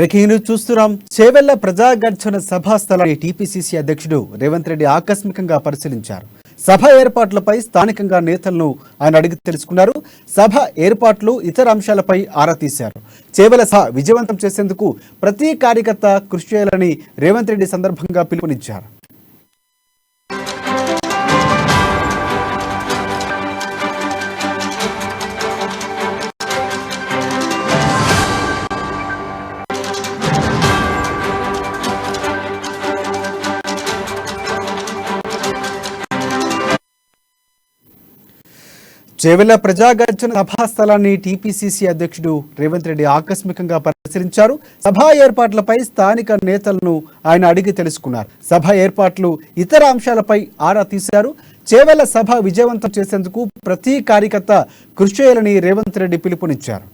Breaking news చూస్తున్నాం. చేవెళ్ల ప్రజాగర్జన సభా స్థలాన్ని టీపీసీసీ అధ్యక్షుడు రేవంత్ రెడ్డి ఆకస్మికంగా పరిశీలించారు. సభ ఏర్పాట్లపై స్థానికంగా నేతలను ఆయన అడిగి తెలుసుకున్నారు. సభ ఏర్పాట్లు ఇతర అంశాలపై ఆరా తీశారు. చేవెళ్ల సభ విజయవంతం చేసేందుకు ప్రతి కార్యకర్త కృషి చేయాలని రేవంత్ రెడ్డి సందర్భంగా పిలుపునిచ్చారు. చేవెళ్ల ప్రజాగర్జన సభా స్థలాన్ని టీపీసీసీ అధ్యక్షుడు రేవంత్ రెడ్డి ఆకస్మికంగా పరిశీలించారు. సభా ఏర్పాట్లపై స్థానిక నేతలను ఆయన అడిగి తెలుసుకున్నారు. సభ ఏర్పాట్లు ఇతర అంశాలపై ఆరా తీశారు. చేవెళ్ల సభ విజయవంతం చేసేందుకు ప్రతి కార్యకర్త కృషి చేయాలని రేవంత్ రెడ్డి పిలుపునిచ్చారు.